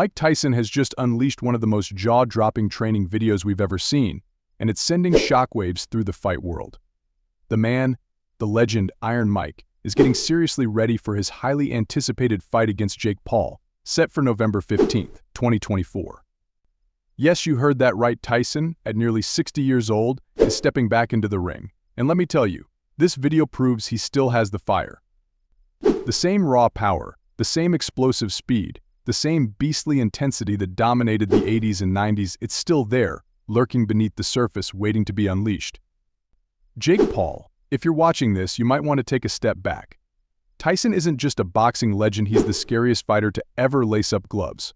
Mike Tyson has just unleashed one of the most jaw-dropping training videos we've ever seen, and it's sending shockwaves through the fight world. The man, the legend Iron Mike, is getting seriously ready for his highly anticipated fight against Jake Paul, set for November 15th, 2024. Yes, you heard that right. Tyson, at nearly 60 years old, is stepping back into the ring. And let me tell you, this video proves he still has the fire. The same raw power, the same explosive speed, the same beastly intensity that dominated the 80s and 90s, it's still there, lurking beneath the surface, waiting to be unleashed. Jake Paul, if you're watching this, you might want to take a step back. Tyson isn't just a boxing legend, he's the scariest fighter to ever lace up gloves.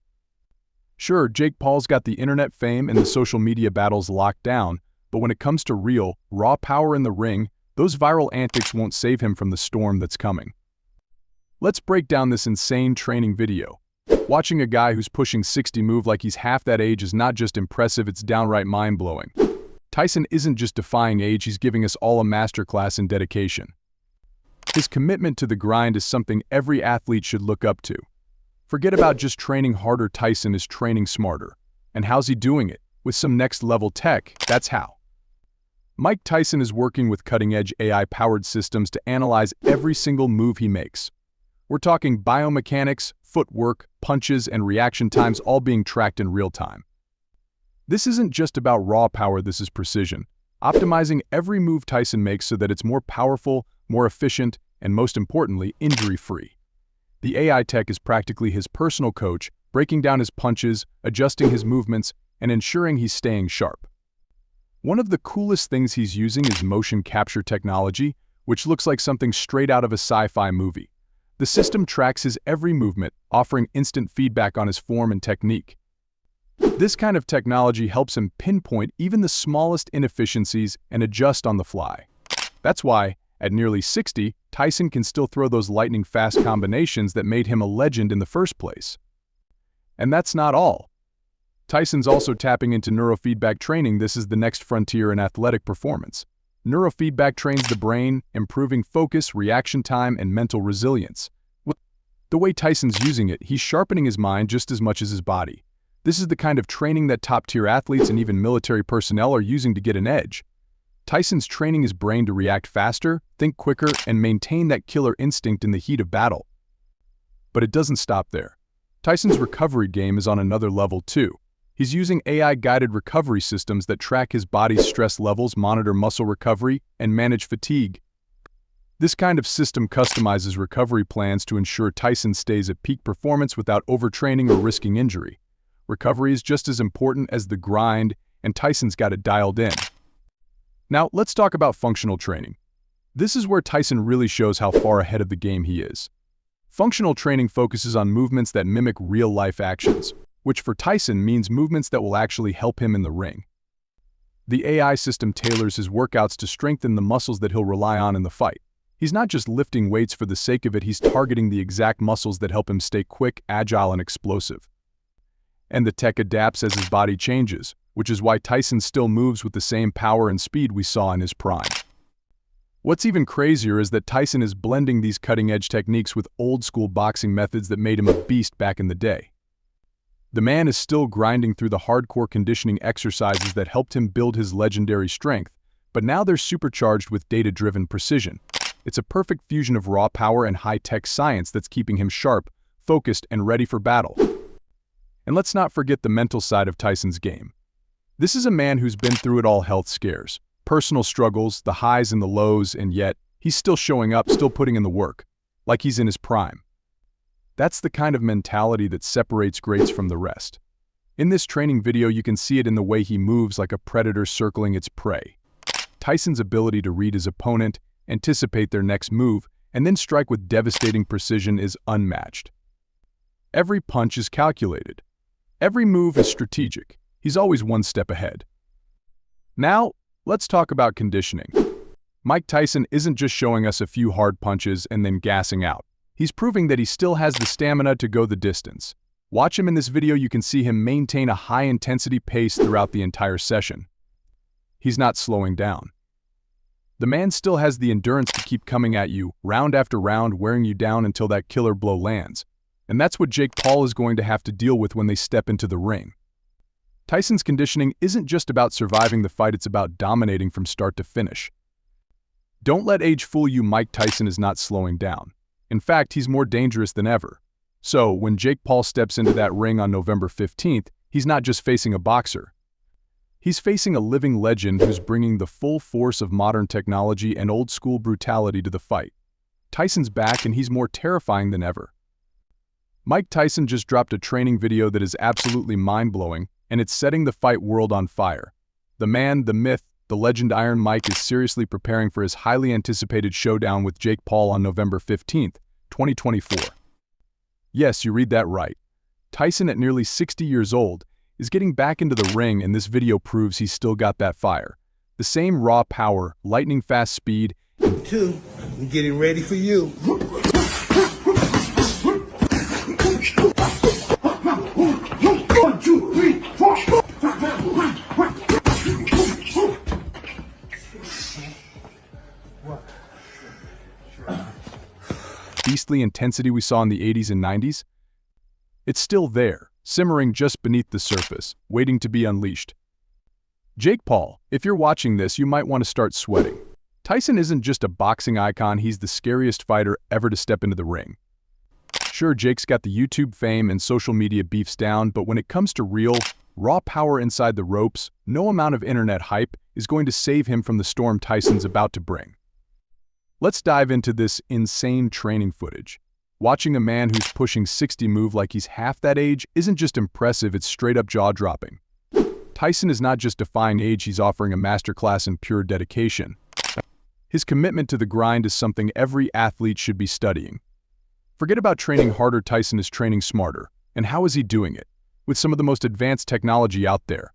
Sure, Jake Paul's got the internet fame and the social media battles locked down, but when it comes to real, raw power in the ring, those viral antics won't save him from the storm that's coming. Let's break down this insane training video. Watching a guy who's pushing 60 move like he's half that age is not just impressive, it's downright mind-blowing. Tyson isn't just defying age, he's giving us all a masterclass in dedication. His commitment to the grind is something every athlete should look up to. Forget about just training harder, Tyson is training smarter. And how's he doing it? With some next-level tech, that's how. Mike Tyson is working with cutting-edge AI-powered systems to analyze every single move he makes. We're talking biomechanics, footwork, punches, and reaction times all being tracked in real time. This isn't just about raw power, this is precision, optimizing every move Tyson makes so that it's more powerful, more efficient, and most importantly, injury-free. The AI tech is practically his personal coach, breaking down his punches, adjusting his movements, and ensuring he's staying sharp. One of the coolest things he's using is motion capture technology, which looks like something straight out of a sci-fi movie. The system tracks his every movement, offering instant feedback on his form and technique. This kind of technology helps him pinpoint even the smallest inefficiencies and adjust on the fly. That's why, at nearly 60, Tyson can still throw those lightning-fast combinations that made him a legend in the first place. And that's not all. Tyson's also tapping into neurofeedback training. This is the next frontier in athletic performance. Neurofeedback trains the brain, improving focus, reaction time, and mental resilience. The way Tyson's using it, he's sharpening his mind just as much as his body. This is the kind of training that top-tier athletes and even military personnel are using to get an edge. Tyson's training his brain to react faster, think quicker, and maintain that killer instinct in the heat of battle. But it doesn't stop there. Tyson's recovery game is on another level too. He's using AI-guided recovery systems that track his body's stress levels, monitor muscle recovery, and manage fatigue. This kind of system customizes recovery plans to ensure Tyson stays at peak performance without overtraining or risking injury. Recovery is just as important as the grind, and Tyson's got it dialed in. Now, let's talk about functional training. This is where Tyson really shows how far ahead of the game he is. Functional training focuses on movements that mimic real-life actions, which for Tyson means movements that will actually help him in the ring. The AI system tailors his workouts to strengthen the muscles that he'll rely on in the fight. He's not just lifting weights for the sake of it, he's targeting the exact muscles that help him stay quick, agile, and explosive. And the tech adapts as his body changes, which is why Tyson still moves with the same power and speed we saw in his prime. What's even crazier is that Tyson is blending these cutting-edge techniques with old-school boxing methods that made him a beast back in the day. The man is still grinding through the hardcore conditioning exercises that helped him build his legendary strength, but now they're supercharged with data-driven precision. It's a perfect fusion of raw power and high-tech science that's keeping him sharp, focused, and ready for battle. And let's not forget the mental side of Tyson's game. This is a man who's been through it all: health scares, personal struggles, the highs and the lows, and yet he's still showing up, still putting in the work, like he's in his prime. That's the kind of mentality that separates greats from the rest. In this training video, you can see it in the way he moves like a predator circling its prey. Tyson's ability to read his opponent, anticipate their next move, and then strike with devastating precision is unmatched. Every punch is calculated. Every move is strategic. He's always one step ahead. Now, let's talk about conditioning. Mike Tyson isn't just showing us a few hard punches and then gassing out. He's proving that he still has the stamina to go the distance. Watch him in this video, you can see him maintain a high-intensity pace throughout the entire session. He's not slowing down. The man still has the endurance to keep coming at you, round after round, wearing you down until that killer blow lands. And that's what Jake Paul is going to have to deal with when they step into the ring. Tyson's conditioning isn't just about surviving the fight, it's about dominating from start to finish. Don't let age fool you. Mike Tyson is not slowing down. In fact, he's more dangerous than ever. So, when Jake Paul steps into that ring on November 15th, he's not just facing a boxer. He's facing a living legend who's bringing the full force of modern technology and old-school brutality to the fight. Tyson's back, and he's more terrifying than ever. Mike Tyson just dropped a training video that is absolutely mind-blowing, and it's setting the fight world on fire. The man, the myth, the legend Iron Mike is seriously preparing for his highly anticipated showdown with Jake Paul on November 15th, 2024. Yes, you read that right. Tyson, at nearly 60 years old, is getting back into the ring, and this video proves he's still got that fire. The same raw power, lightning-fast speed. Two, I'm getting ready for you. 1, 2, 3, 4. Beastly intensity we saw in the 80s and 90s? It's still there, simmering just beneath the surface, waiting to be unleashed. Jake Paul, if you're watching this, you might want to start sweating. Tyson isn't just a boxing icon, he's the scariest fighter ever to step into the ring. Sure, Jake's got the YouTube fame and social media beefs down, but when it comes to real, raw power inside the ropes, no amount of internet hype is going to save him from the storm Tyson's about to bring. Let's dive into this insane training footage. Watching a man who's pushing 60 move like he's half that age isn't just impressive, it's straight up jaw-dropping. Tyson is not just defying age, he's offering a masterclass in pure dedication. His commitment to the grind is something every athlete should be studying. Forget about training harder, Tyson is training smarter. And how is he doing it? With some of the most advanced technology out there.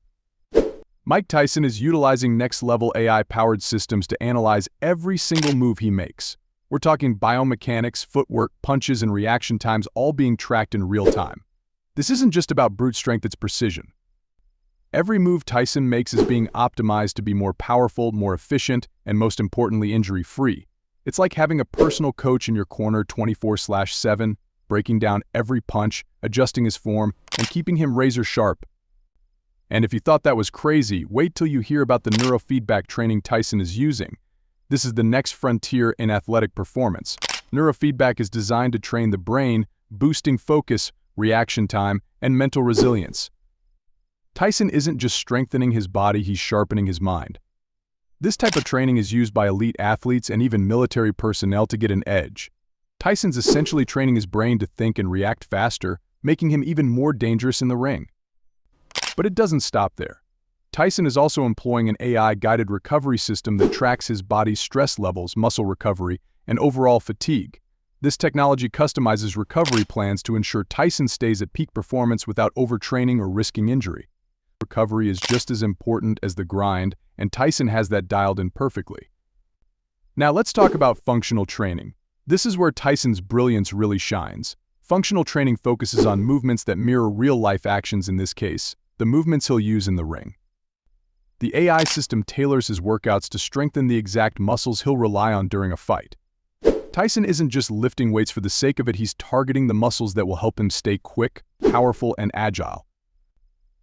Mike Tyson is utilizing next-level AI-powered systems to analyze every single move he makes. We're talking biomechanics, footwork, punches, and reaction times all being tracked in real time. This isn't just about brute strength, it's precision. Every move Tyson makes is being optimized to be more powerful, more efficient, and most importantly, injury-free. It's like having a personal coach in your corner 24/7, breaking down every punch, adjusting his form, and keeping him razor-sharp. And if you thought that was crazy, wait till you hear about the neurofeedback training Tyson is using. This is the next frontier in athletic performance. Neurofeedback is designed to train the brain, boosting focus, reaction time, and mental resilience. Tyson isn't just strengthening his body, he's sharpening his mind. This type of training is used by elite athletes and even military personnel to get an edge. Tyson's essentially training his brain to think and react faster, making him even more dangerous in the ring. But it doesn't stop there. Tyson is also employing an AI-guided recovery system that tracks his body's stress levels, muscle recovery, and overall fatigue. This technology customizes recovery plans to ensure Tyson stays at peak performance without overtraining or risking injury. Recovery is just as important as the grind, and Tyson has that dialed in perfectly. Now let's talk about functional training. This is where Tyson's brilliance really shines. Functional training focuses on movements that mirror real-life actions, in this case, the movements he'll use in the ring. The AI system tailors his workouts to strengthen the exact muscles he'll rely on during a fight. Tyson isn't just lifting weights for the sake of it, he's targeting the muscles that will help him stay quick, powerful, and agile.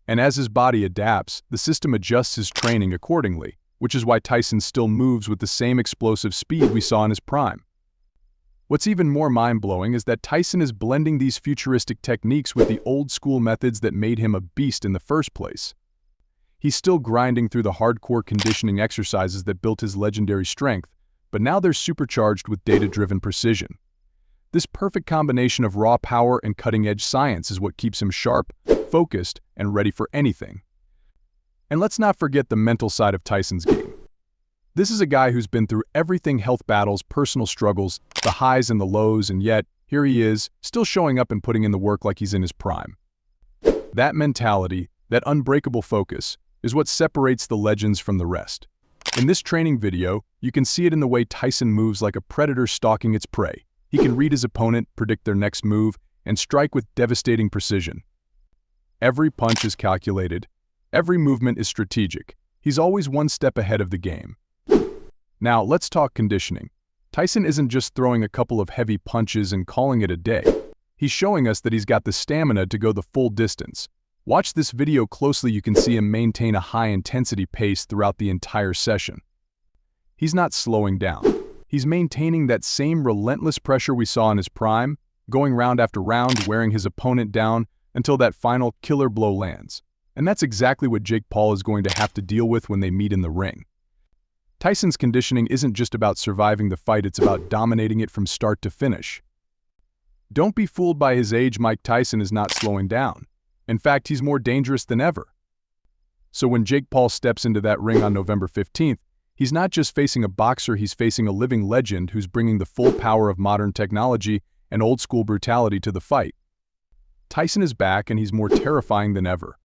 And as his body adapts, the system adjusts his training accordingly, which is why Tyson still moves with the same explosive speed we saw in his prime. What's even more mind-blowing is that Tyson is blending these futuristic techniques with the old-school methods that made him a beast in the first place. He's still grinding through the hardcore conditioning exercises that built his legendary strength, but now they're supercharged with data-driven precision. This perfect combination of raw power and cutting-edge science is what keeps him sharp, focused, and ready for anything. And let's not forget the mental side of Tyson's game. This is a guy who's been through everything: health battles, personal struggles, the highs and the lows, and yet, here he is, still showing up and putting in the work like he's in his prime. That mentality, that unbreakable focus, is what separates the legends from the rest. In this training video, you can see it in the way Tyson moves like a predator stalking its prey. He can read his opponent, predict their next move, and strike with devastating precision. Every punch is calculated. Every movement is strategic. He's always one step ahead of the game. Now, let's talk conditioning. Tyson isn't just throwing a couple of heavy punches and calling it a day. He's showing us that he's got the stamina to go the full distance. Watch this video closely. You can see him maintain a high-intensity pace throughout the entire session. He's not slowing down. He's maintaining that same relentless pressure we saw in his prime, going round after round, wearing his opponent down until that final killer blow lands. And that's exactly what Jake Paul is going to have to deal with when they meet in the ring. Tyson's conditioning isn't just about surviving the fight, it's about dominating it from start to finish. Don't be fooled by his age. Mike Tyson is not slowing down. In fact, he's more dangerous than ever. So when Jake Paul steps into that ring on November 15th, he's not just facing a boxer, he's facing a living legend who's bringing the full power of modern technology and old-school brutality to the fight. Tyson is back, and he's more terrifying than ever.